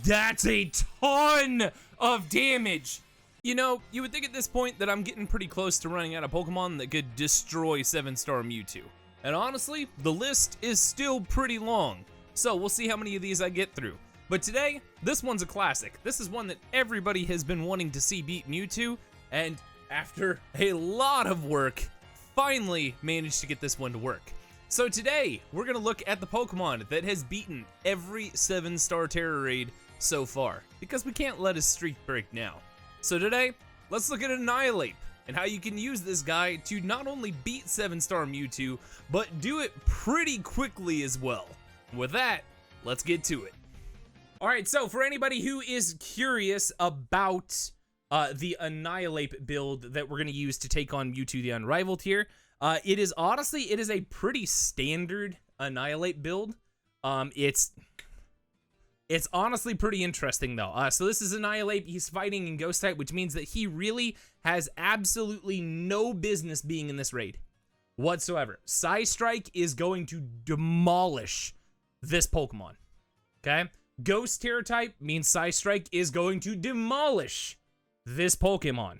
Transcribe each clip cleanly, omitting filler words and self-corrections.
That's a ton of damage. You know, you would think at this point that I'm getting pretty close to running out of Pokemon that could destroy 7-star Mewtwo. And honestly, the list is still pretty long. So we'll see how many of these I get through. But today, this one's a classic. This is one that everybody has been wanting to see beat Mewtwo, and after a lot of work, finally managed to get this one to work. So today, we're gonna look at the Pokemon that has beaten every 7-star Terra raid so far, because we can't let his streak break now. So today, let's look at Annihilape, and how you can use this guy to not only beat 7-star Mewtwo, but do it pretty quickly as well. With that, let's get to it. Alright, so for anybody who is curious about the Annihilape build that we're going to use to take on Mewtwo the Unrivaled here, it is a pretty standard Annihilape build. It's honestly pretty interesting though. So this is Annihilape. He's fighting in Ghost type, which means that he really has absolutely no business being in this raid whatsoever. Psy Strike is going to demolish this Pokemon. Okay? Ghost Terra type means Psy Strike is going to demolish this Pokemon.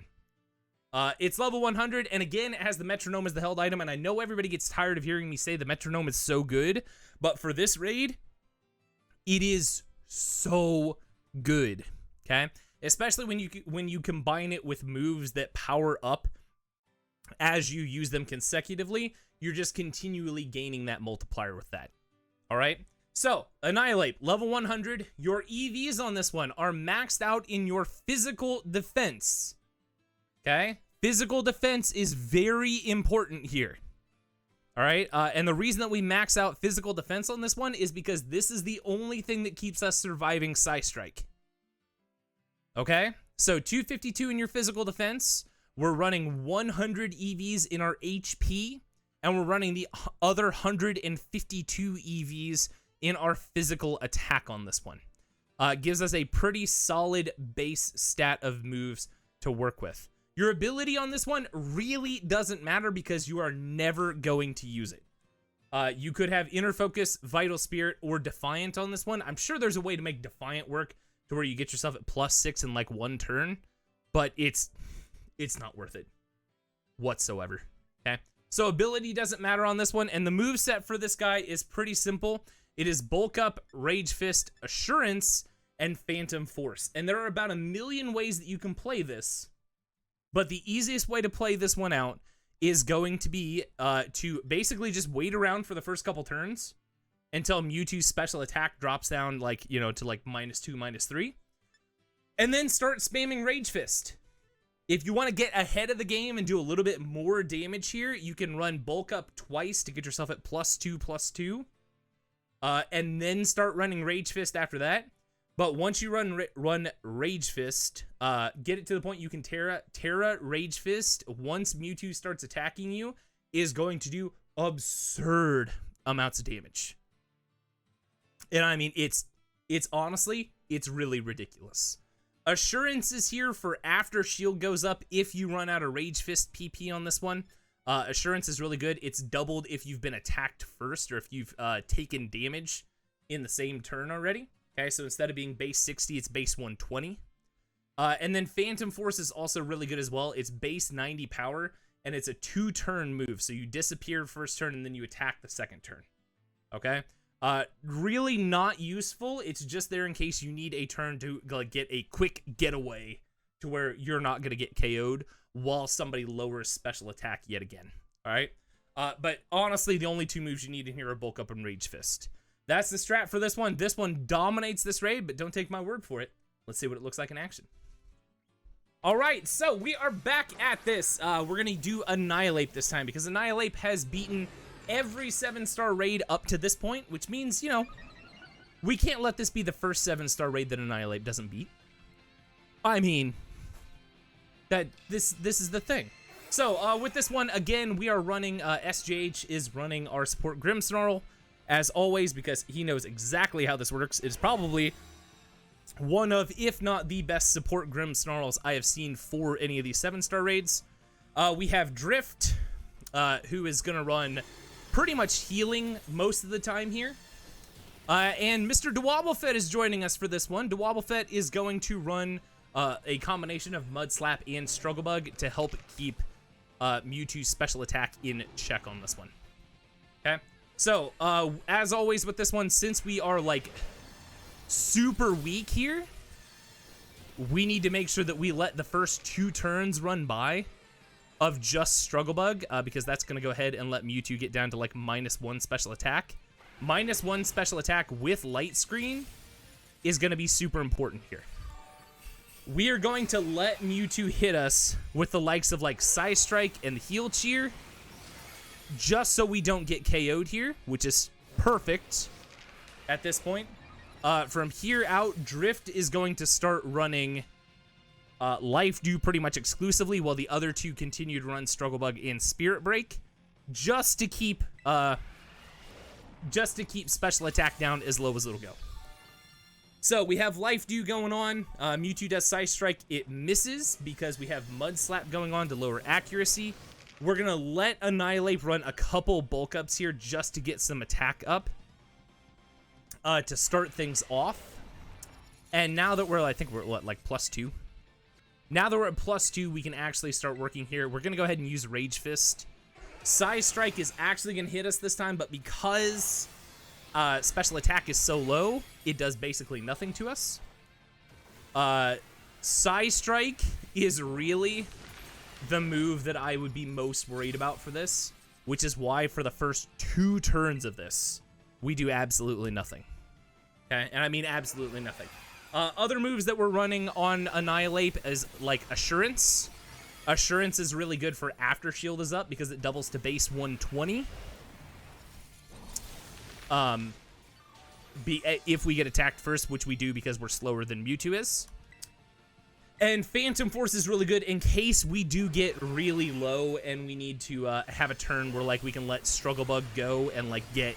It's level 100, and again, it has the Metronome as the held item, and I know everybody gets tired of hearing me say the Metronome is so good, but for this raid, it is so good, okay? Especially when you combine it with moves that power up as you use them consecutively, you're just continually gaining that multiplier with that, all right? So, Annihilape, level 100, your EVs on this one are maxed out in your physical defense, okay? Physical defense is very important here. All right, and the reason that we max out physical defense on this one is because this is the only thing that keeps us surviving Psy Strike. Okay, so 252 in your physical defense. We're running 100 EVs in our HP, and we're running the other 152 EVs in our physical attack on this one. Gives us a pretty solid base stat of moves to work with. Your ability on this one really doesn't matter because you are never going to use it. You could have Inner Focus, Vital Spirit, or Defiant on this one. I'm sure there's a way to make Defiant work to where you get yourself at +6 in like one turn, but it's not worth it whatsoever, okay? So ability doesn't matter on this one, and the moveset for this guy is pretty simple. It is Bulk Up, Rage Fist, Assurance, and Phantom Force. And there are about a million ways that you can play this, but the easiest way to play this one out is going to be to basically just wait around for the first couple turns until Mewtwo's special attack drops down, like, you know, to like -2, -3, and then start spamming Rage Fist. If you want to get ahead of the game and do a little bit more damage here, you can run Bulk Up twice to get yourself at +2/+2, and then start running Rage Fist after that. But once you run Rage Fist, get it to the point you can Terra Rage Fist once Mewtwo starts attacking you is going to do absurd amounts of damage. And I mean, it's honestly, it's really ridiculous. Assurance is here for after shield goes up if you run out of Rage Fist PP on this one. Assurance is really good. It's doubled if you've been attacked first or if you've taken damage in the same turn already. Okay, so instead of being base 60, it's base 120. And then Phantom Force is also really good as well. It's base 90 power, and it's a 2-turn move. So you disappear first turn, and then you attack the second turn. Okay? Really not useful. It's just there in case you need a turn to like, get a quick getaway to where you're not going to get KO'd while somebody lowers special attack yet again. All right? But honestly, the only two moves you need in here are Bulk Up and Rage Fist. That's the strat for this one. This one dominates this raid, but don't take my word for it. Let's see what it looks like in action. All right, so we are back at this. We're going to do Annihilape this time because Annihilape has beaten every 7-star raid up to this point, which means, you know, we can't let this be the first 7-star raid that Annihilape doesn't beat. I mean, that this is the thing. So with this one, again, we are running, SJH is running our support Grimmsnarl, as always, because he knows exactly how this works. It is probably one of, if not the best support Grimmsnarls I have seen for any of these 7-star raids. We have Drift, who is going to run pretty much healing most of the time here. And Mr. Dwobblefett is joining us for this one. Dwobblefett is going to run a combination of Mud Slap and Struggle Bug to help keep Mewtwo's special attack in check on this one. Okay, so as always with this one, since we are like super weak here, we need to make sure that we let the first 2 turns run by of just Struggle Bug, because that's going to go ahead and let Mewtwo get down to like -1 special attack. -1 special attack with Light Screen is going to be super important here. We are going to let Mewtwo hit us with the likes of like Psy Strike and Heal Cheer, just so we don't get KO'd here, which is perfect at this point. From here out, Drift is going to start running Life Dew pretty much exclusively, while the other 2 continue to run Struggle Bug and Spirit Break, just to keep special attack down as low as it'll go. So we have Life Dew going on. Mewtwo does Psy Strike. It misses because we have Mud Slap going on to lower accuracy. We're going to let Annihilape run a couple bulk ups here just to get some attack up to start things off. And now that I think we're what, like +2? Now that we're at +2, we can actually start working here. We're going to go ahead and use Rage Fist. Psy Strike is actually going to hit us this time, but because special attack is so low, it does basically nothing to us. Psy Strike is really the move that I would be most worried about for this, which is why for the first 2 turns of this, we do absolutely nothing. Okay, and I mean absolutely nothing. Other moves that we're running on Annihilape is like Assurance. Assurance is really good for after shield is up because it doubles to base 120. If we get attacked first, which we do because we're slower than Mewtwo is. And Phantom Force is really good in case we do get really low and we need to have a turn where like we can let Struggle Bug go and like get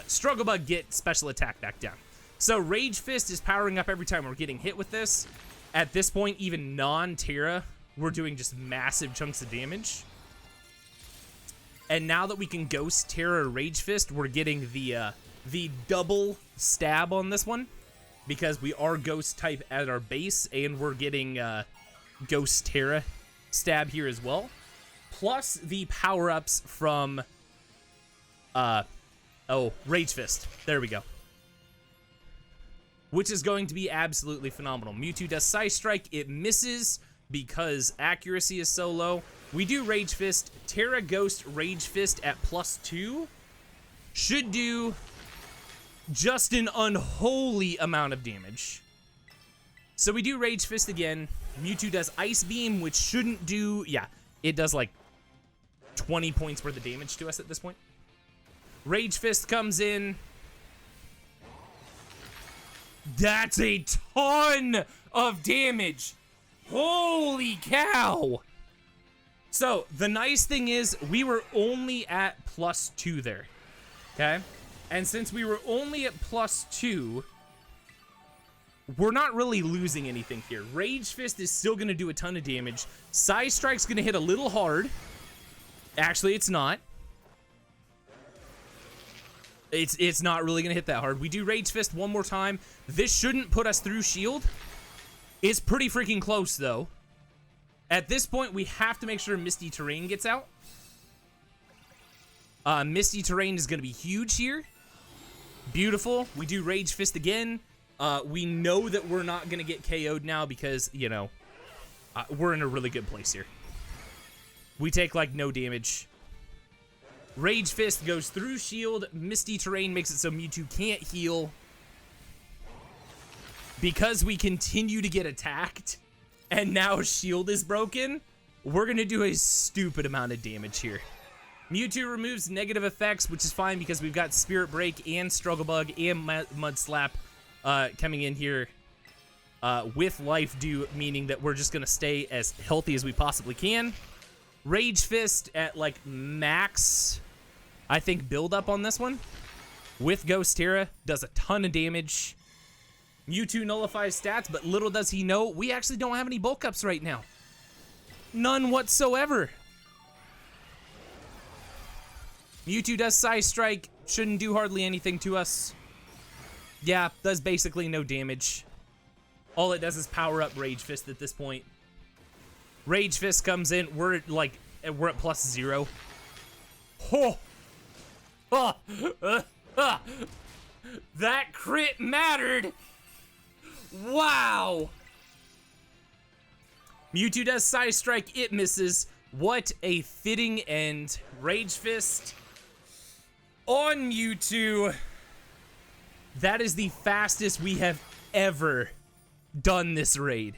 Struggle Bug get special attack back down. So Rage Fist is powering up every time we're getting hit with this. At this point, even non-TERA, we're doing just massive chunks of damage. And now that we can Ghost TERA Rage Fist, we're getting the double stab on this one, because we are Ghost type at our base, and we're getting Ghost TERA stab here as well. Plus the power-ups from Rage Fist. There we go. Which is going to be absolutely phenomenal. Mewtwo does Psy Strike. It misses because accuracy is so low. We do Rage Fist. TERA Ghost Rage Fist at +2 should do just an unholy amount of damage. So we do Rage Fist again. Mewtwo does Ice Beam, which shouldn't do... Yeah, it does like 20 points worth of damage to us at this point. Rage Fist comes in. That's a ton of damage. Holy cow. So the nice thing is we were only at +2 there. Okay? And since we were only at +2, we're not really losing anything here. Rage Fist is still going to do a ton of damage. Psy Strike's going to hit a little hard. Actually, it's not. It's not really going to hit that hard. We do Rage Fist one more time. This shouldn't put us through shield. It's pretty freaking close, though. At this point, we have to make sure Misty Terrain gets out. Misty Terrain is going to be huge here. Beautiful. We do Rage Fist again. We know that we're not going to get KO'd now because, you know, we're in a really good place here. We take, like, no damage. Rage Fist goes through shield. Misty Terrain makes it so Mewtwo can't heal. Because we continue to get attacked, and now shield is broken, we're going to do a stupid amount of damage here. Mewtwo removes negative effects, which is fine because we've got Spirit Break and Struggle Bug and Mud Slap coming in here with Life Dew, meaning that we're just going to stay as healthy as we possibly can. Rage Fist at, like, max, I think, build up on this one. With Ghost TERA, does a ton of damage. Mewtwo nullifies stats, but little does he know, we actually don't have any bulk ups right now. None whatsoever. Mewtwo does Psy Strike. Shouldn't do hardly anything to us. Yeah, does basically no damage. All it does is power up Rage Fist at this point. Rage Fist comes in, we're at +0. Oh! That crit mattered! Wow! Mewtwo does Side Strike, it misses. What a fitting end. Rage Fist on Mewtwo. That is the fastest we have ever done this raid.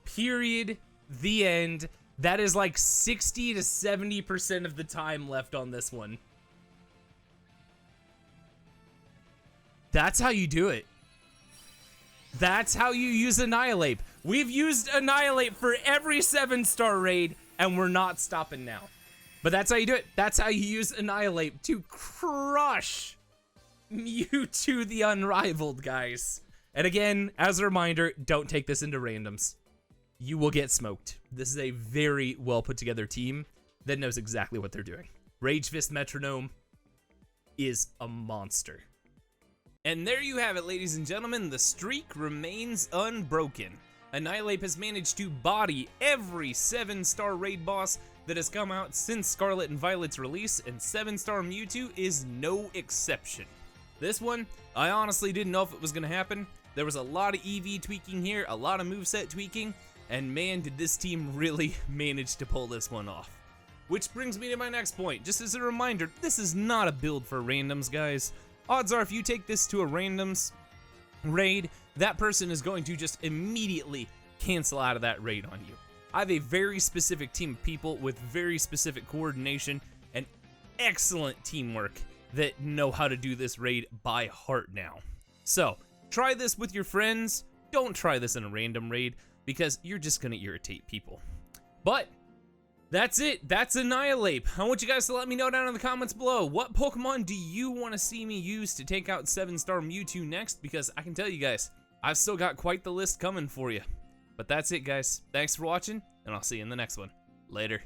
Period. The end. That is like 60 to 70% of the time left on this one. That's how you do it. That's how you use Annihilape. We've used Annihilape for every 7-star raid, and we're not stopping now. But that's how you do it. That's how you use Annihilape to crush Mewtwo the Unrivaled, guys. And again, as a reminder, don't take this into randoms. You will get smoked. This is a very well put together team that knows exactly what they're doing. Rage Fist Metronome is a monster. And there you have it, ladies and gentlemen. The streak remains unbroken. Annihilape has managed to body every 7-star raid boss that has come out since Scarlet and Violet's release, and 7-star Mewtwo is no exception. This one, I honestly didn't know if it was going to happen. There was a lot of EV tweaking here, a lot of moveset tweaking, and man, did this team really manage to pull this one off. Which brings me to my next point. Just as a reminder, this is not a build for randoms, guys. Odds are if you take this to a randoms raid, that person is going to just immediately cancel out of that raid on you. I have a very specific team of people with very specific coordination and excellent teamwork that know how to do this raid by heart now. So, try this with your friends. Don't try this in a random raid because you're just going to irritate people. But that's it. That's Annihilape. I want you guys to let me know down in the comments below. What Pokemon do you want to see me use to take out 7-star Mewtwo next? Because I can tell you guys, I've still got quite the list coming for you. But that's it, guys. Thanks for watching, and I'll see you in the next one. Later.